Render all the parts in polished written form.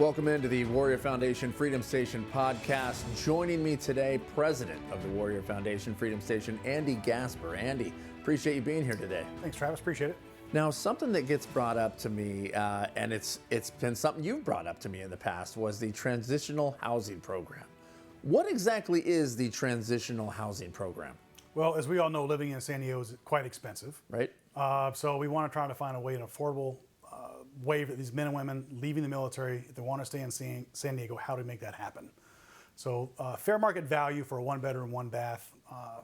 Welcome into the Warrior Foundation Freedom Station podcast. Joining me today, President of the Warrior Foundation Freedom Station, Andy Gasper. Andy, appreciate you being here today. Thanks, Travis. Appreciate it. Now, something that gets brought up to me, and it's been something you've brought up to me in the past, was the Transitional Housing Program. What exactly is the Transitional Housing Program? Well, as we all know, living in San Diego is quite expensive. Right. So we want to try to find a way, an affordable way for these men and women leaving the military, if they want to stay in San Diego, how to make that happen. So fair market value for a one bedroom, one bath,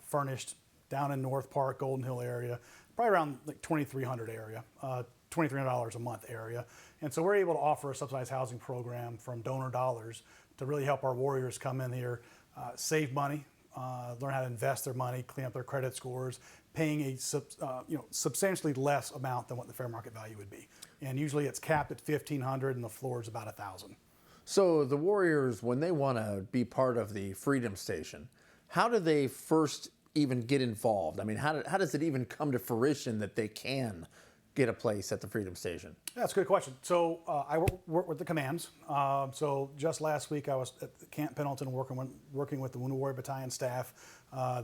furnished down in North Park, Golden Hill area, probably around like $2,300 area, $2,300 a month area. And so we're able to offer a subsidized housing program from donor dollars to really help our warriors come in here, save money, learn how to invest their money, clean up their credit scores, paying a substantially less amount than what the fair market value would be. And usually it's capped at $1,500 and the floor is about $1,000. So the Warriors, when they want to be part of the Freedom Station, how do they first even get involved? I mean, how does it even come to fruition that they can get a place at the Freedom Station? Yeah, that's a good question. So I work with the commands. So just last week I was at Camp Pendleton working with the Wounded Warrior Battalion staff.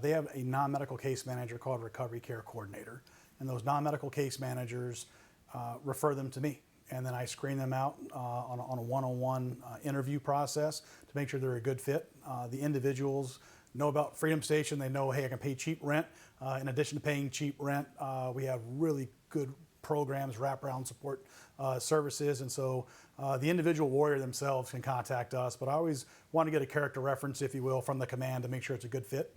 They have a non-medical case manager called Recovery Care Coordinator. And those non-medical case managers refer them to me. And then I screen them out on a one-on-one interview process to make sure they're a good fit. The individuals know about Freedom Station. They know, hey, I can pay cheap rent. In addition to paying cheap rent, we have really good programs, wraparound support services. And so the individual warrior themselves can contact us. But I always want to get a character reference, if you will, from the command to make sure it's a good fit.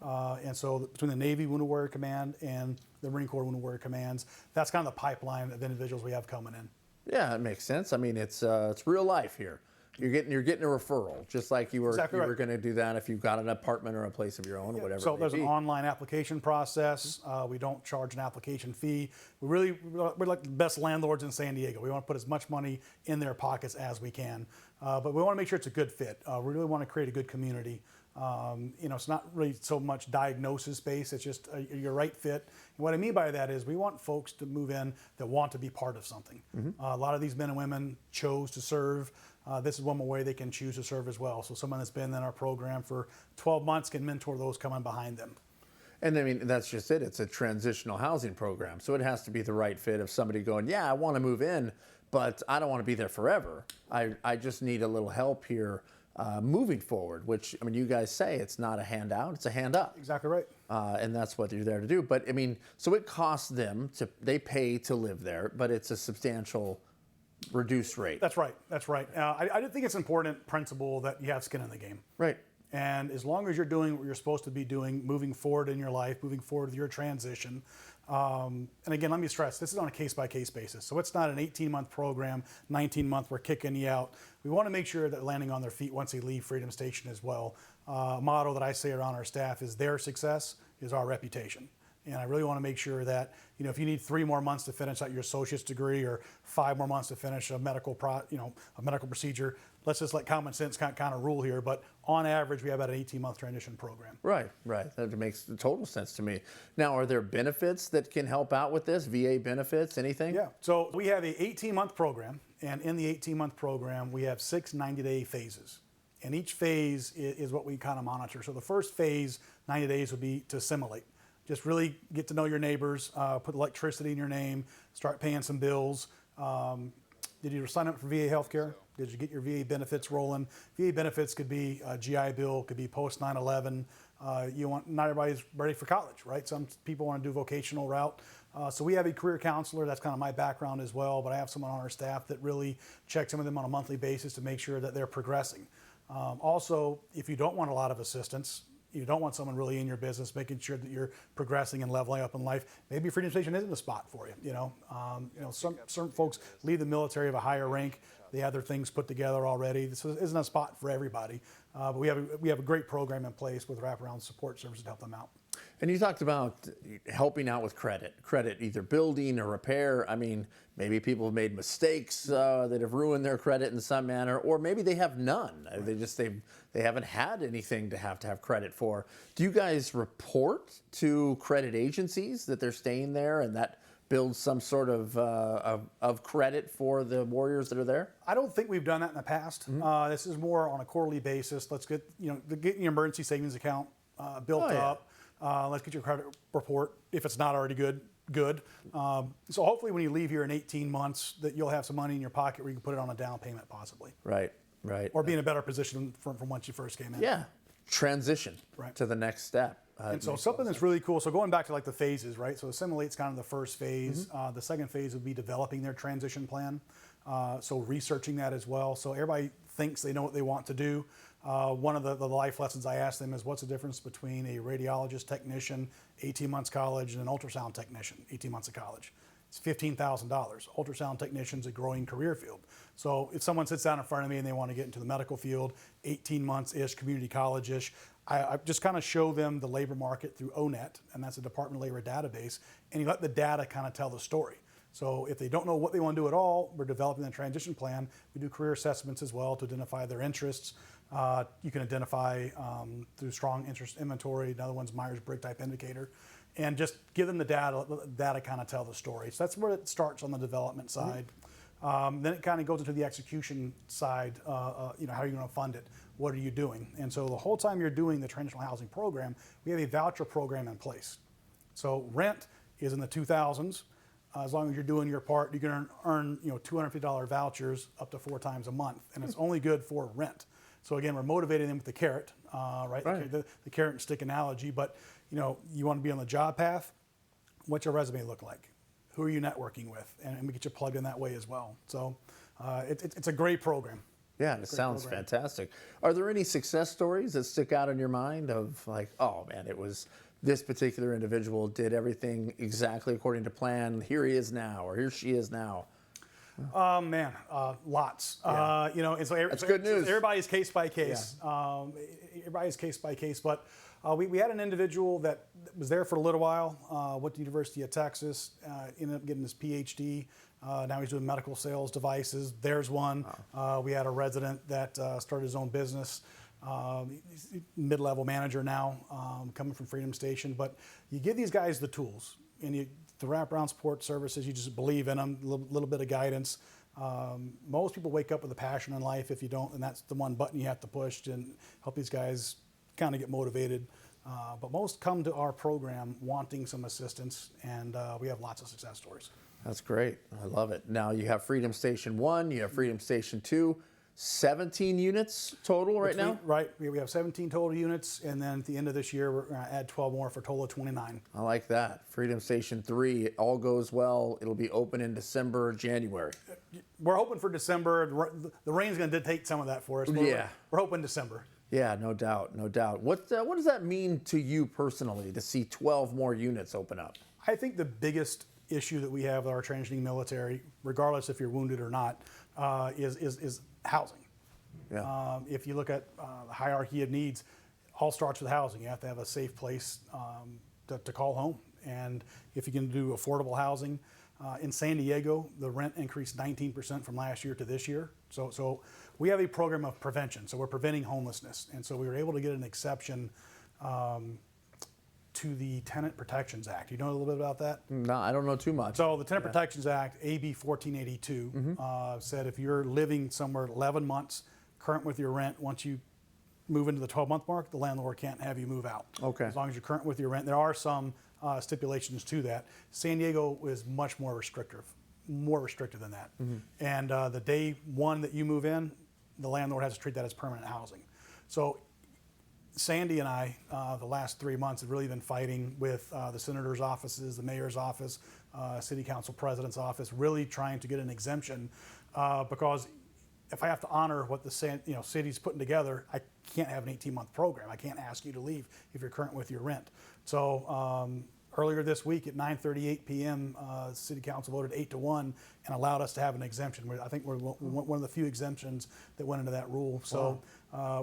And so between the Navy Wounded Warrior Command and the Marine Corps Wounded Warrior Commands, that's kind of the pipeline of individuals we have coming in. Yeah, it makes sense. I mean, it's real life here. You're getting a referral, just like you were going to do that if you've got an apartment or a place of your own, whatever. So there's an online application process. We don't charge an application fee. We're like the best landlords in San Diego. We want to put as much money in their pockets as we can, but we want to make sure it's a good fit. We really want to create a good community. It's not really so much diagnosis based. It's just your right fit. And what I mean by that is we want folks to move in that want to be part of something. Mm-hmm. A lot of these men and women chose to serve. This is one more way they can choose to serve as well. So someone that's been in our program for 12 months can mentor those coming behind them. And I mean, that's just it. It's a transitional housing program. So it has to be the right fit of somebody going, yeah, I want to move in, but I don't want to be there forever. I just need a little help here moving forward, which, I mean, you guys say it's not a handout, it's a hand up. Exactly right. And that's what you're there to do. But I mean, so it costs them, they pay to live there, but it's a substantial reduced rate. That's right. That's right. I do think it's an important principle that you have skin in the game. Right. And as long as you're doing what you're supposed to be doing, moving forward in your life, moving forward with your transition. And again, let me stress, this is on a case-by-case basis. So it's not an 18-month program, 19-month, we're kicking you out. We want to make sure that landing on their feet once they leave Freedom Station as well. A motto that I say around our staff is their success is our reputation. And I really want to make sure that, if you need 3 more months to finish out your associate's degree or 5 more months to finish a medical procedure, let's just let common sense kind of rule here. But on average, we have about an 18-month transition program. Right. That makes total sense to me. Now, are there benefits that can help out with this? VA benefits, anything? Yeah. So we have a 18-month program. And in the 18-month program, we have 6 90-day phases. And each phase is what we kind of monitor. So the first phase, 90 days, would be to assimilate. Just really get to know your neighbors, put electricity in your name, start paying some bills. Did you sign up for VA healthcare? Did you get your VA benefits rolling? VA benefits could be a GI Bill, could be post 9/11. Not everybody's ready for college, right? Some people want to do vocational route. So we have a career counselor. That's kind of my background as well. But I have someone on our staff that really checks in with them on a monthly basis to make sure that they're progressing. Also, if you don't want a lot of assistance, you don't want someone really in your business, making sure that you're progressing and leveling up in life. Maybe Freedom Station isn't the spot for you. Some folks leave the military of a higher rank. They have their things put together already. This isn't a spot for everybody. But we have a great program in place with wraparound support services to help them out. And you talked about helping out with credit, either building or repair. I mean, maybe people have made mistakes that have ruined their credit in some manner, or maybe they have none. Right. They haven't had anything to have credit for. Do you guys report to credit agencies that they're staying there and that build some sort of credit for the warriors that are there? I don't think we've done that in the past. This is more on a quarterly basis. Let's get get your emergency savings account built up. Let's get your credit report if it's not already good. So hopefully when you leave here in 18 months, that you'll have some money in your pocket where you can put it on a down payment possibly. Right. Or be in a better position from once you first came in. Yeah. Transition to the next step. And so something that's really cool, so going back to like the phases, right? So Assimilate's kind of the first phase. The second phase would be developing their transition plan. So researching that as well. So everybody thinks they know what they want to do. One of the life lessons I asked them is, what's the difference between a radiologist technician, 18 months college, and an ultrasound technician, 18 months of college? It's $15,000. Ultrasound technician's a growing career field. So if someone sits down in front of me and they want to get into the medical field, 18 months-ish, community college-ish, I just kind of show them the labor market through ONET, and that's a Department of Labor database, and you let the data kind of tell the story. So if they don't know what they want to do at all, we're developing a transition plan. We do career assessments as well to identify their interests. You can identify through strong interest inventory. Another one's Myers-Briggs type indicator. And just give them the data kind of tell the story. So that's where it starts on the development side. Then it kind of goes into the execution side. How are you going to fund it? What are you doing? And so the whole time you're doing the transitional housing program, we have a voucher program in place. So rent is in the 2000s. As long as you're doing your part, you can earn $250 vouchers up to 4 times a month, and it's only good for rent. So again, we're motivating them with the carrot, right? The carrot and stick analogy. But you want to be on the job path. What's your resume look like? Who are you networking with? And we get you plugged in that way as well. So it's a great program. Yeah, it sounds fantastic. Are there any success stories that stick out in your mind of like, oh man, it was this particular individual did everything exactly according to plan. Here he is now, or here she is now. Lots. Yeah. And so that's good news. Everybody's case by case. Yeah. Everybody's case by case. But we had an individual that was there for a little while. Went to the University of Texas. Ended up getting his PhD. Now he's doing medical sales devices. There's one. Wow. We had a resident that started his own business. He's mid-level manager now, coming from Freedom Station. But you give these guys the tools, and the wraparound support services, you just believe in them, a little bit of guidance. Most people wake up with a passion in life. If you don't, then that's the one button you have to push and help these guys kind of get motivated. But most come to our program wanting some assistance, and we have lots of success stories. That's great. I love it. Now you have Freedom Station 1, you have Freedom Station 2, 17 units total right now? Right. We have 17 total units, and then at the end of this year, we're going to add 12 more for a total of 29. I like that. Freedom Station 3, it all goes well. It'll be open in December, January. We're hoping for December. The rain's going to dictate some of that for us. Yeah. We're hoping December. Yeah, no doubt, no doubt. What does that mean to you personally to see 12 more units open up? I think the biggest issue that we have with our transitioning military, regardless if you're wounded or not, is housing. Yeah. If you look at the hierarchy of needs, all starts with housing. You have to have a safe place to call home. And if you can do affordable housing, in San Diego, the rent increased 19% from last year to this year. So we have a program of prevention. So we're preventing homelessness. And so we were able to get an exception to the Tenant Protections Act. You know a little bit about that? No, I don't know too much. So the Tenant Protections Act, AB 1482, said if you're living somewhere 11 months current with your rent, once you move into the 12-month mark, the landlord can't have you move out. Okay. As long as you're current with your rent. There are some stipulations to that. San Diego is much more restrictive than that. And the day one that you move in, the landlord has to treat that as permanent housing. So Sandy and I, the last 3 months, have really been fighting with the senator's offices, the mayor's office, city council president's office, really trying to get an exemption because if I have to honor what the city's putting together, I can't have an 18-month program. I can't ask you to leave if you're current with your rent. So earlier this week at 9:38 p.m., City Council voted 8-1 and allowed us to have an exemption. I think we're one of the few exemptions that went into that rule. So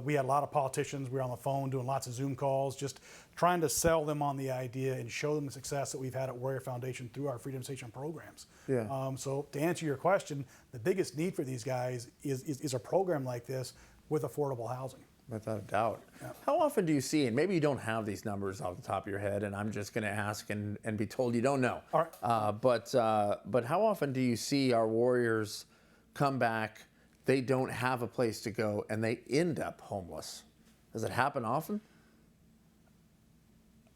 we had a lot of politicians. We were on the phone doing lots of Zoom calls, just trying to sell them on the idea and show them the success that we've had at Warrior Foundation through our Freedom Station programs. Yeah. So to answer your question, the biggest need for these guys is a program like this with affordable housing. Without a doubt. How often do you see, and maybe you don't have these numbers off the top of your head, and I'm just going to ask and be told you don't know. All right. But how often do you see our warriors come back, they don't have a place to go, and they end up homeless? Does it happen often?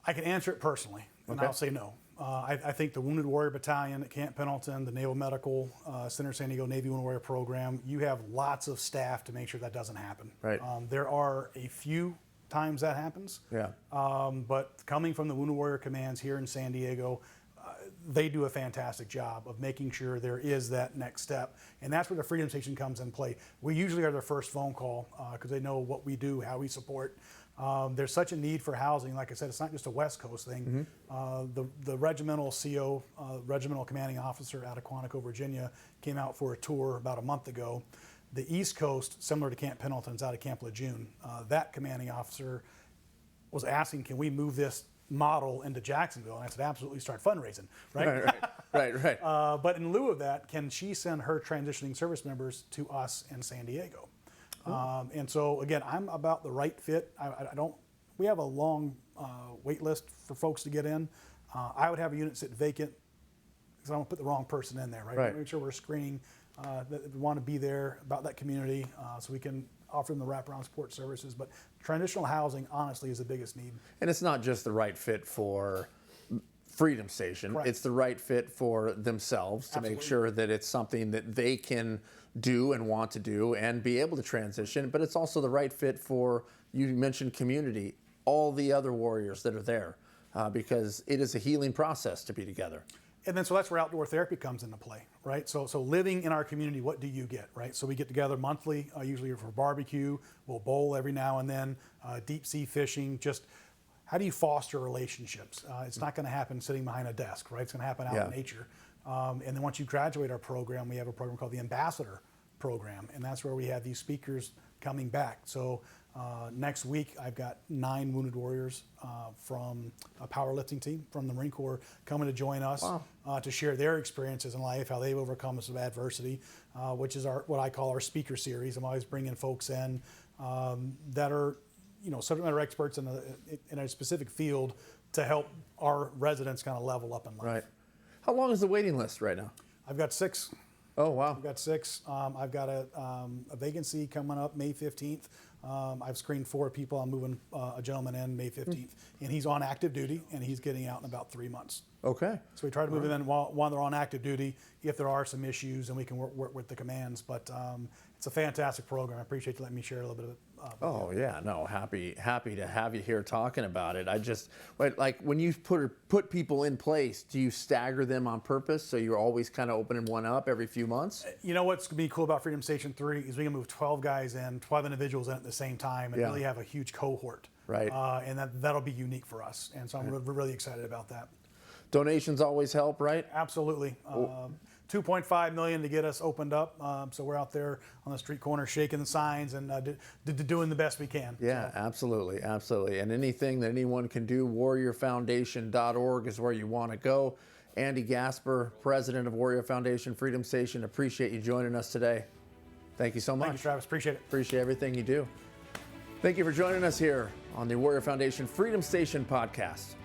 I can answer it personally, and Okay. I'll say no. I think the Wounded Warrior Battalion at Camp Pendleton, the Naval Medical Center San Diego Navy Wounded Warrior Program, you have lots of staff to make sure that doesn't happen. Right. There are a few times that happens. Yeah. But coming from the Wounded Warrior Commands here in San Diego, they do a fantastic job of making sure there is that next step. And that's where the Freedom Station comes in play. We usually are their first phone call because they know what we do, how we support. There's such a need for housing. Like I said, it's not just a West Coast thing. The regimental CO, regimental commanding officer out of Quantico, Virginia, came out for a tour about a month ago. The East Coast, similar to Camp Pendleton's out of Camp Lejeune, that commanding officer was asking, can we move this model into Jacksonville? And I said, absolutely, start fundraising, right? Right. But in lieu of that, can she send her transitioning service members to us in San Diego? And so again, I'm about the right fit. I don't. We have a long wait list for folks to get in. I would have a unit sit vacant because I don't put the wrong person in there, right? Right. Make sure we're screening that want to be there about that community, so we can offer them the wraparound support services. But transitional housing, honestly, is the biggest need. And it's not just the right fit for Freedom Station. Correct. It's the right fit for themselves to make Absolutely. sure that it's something that they can do and want to do and be able to transition. But it's also the right fit for, you mentioned community, all the other warriors that are there, because it is a healing process to be together. And then so that's where outdoor therapy comes into play, right? So living in our community, what do you get, right? So we get together monthly, usually for barbecue. We'll bowl every now and then, deep sea fishing. Just how do you foster relationships? It's not going to happen sitting behind a desk, right? It's going to happen out in nature. And then once you graduate our program, we have a program called the Ambassador Program, and that's where we have these speakers coming back. So next week, I've got 9 wounded warriors from a powerlifting team from the Marine Corps coming to join us to share their experiences in life, how they've overcome some adversity, which is what I call our speaker series. I'm always bringing folks in that are, subject matter experts in a specific field to help our residents kind of level up in life. Right. How long is the waiting list right now? I've got 6. Oh, wow. I've got 6. I've got a vacancy coming up May 15th. I've screened 4 people. I'm moving a gentleman in May 15th. And he's on active duty, and he's getting out in about 3 months. Okay. So we try to move them in while they're on active duty if there are some issues, and we can work with the commands. But it's a fantastic program. I appreciate you letting me share a little bit of it. Oh yeah, no, happy to have you here talking about it. Like when you put people in place, do you stagger them on purpose so you're always kind of opening one up every few months? You know what's going to be cool about Freedom Station 3 is we can move 12 guys in, 12 individuals in at the same time, and really have a huge cohort. Right. And that'll be unique for us. And so I'm really excited about that. Donations always help, right? Absolutely. $2.5 million to get us opened up. So we're out there on the street corner shaking the signs and doing the best we can. Yeah, absolutely. And anything that anyone can do, warriorfoundation.org is where you want to go. Andy Gasper, president of Warrior Foundation Freedom Station, appreciate you joining us today. Thank you so much. Thank you, Travis. Appreciate it. Appreciate everything you do. Thank you for joining us here on the Warrior Foundation Freedom Station podcast.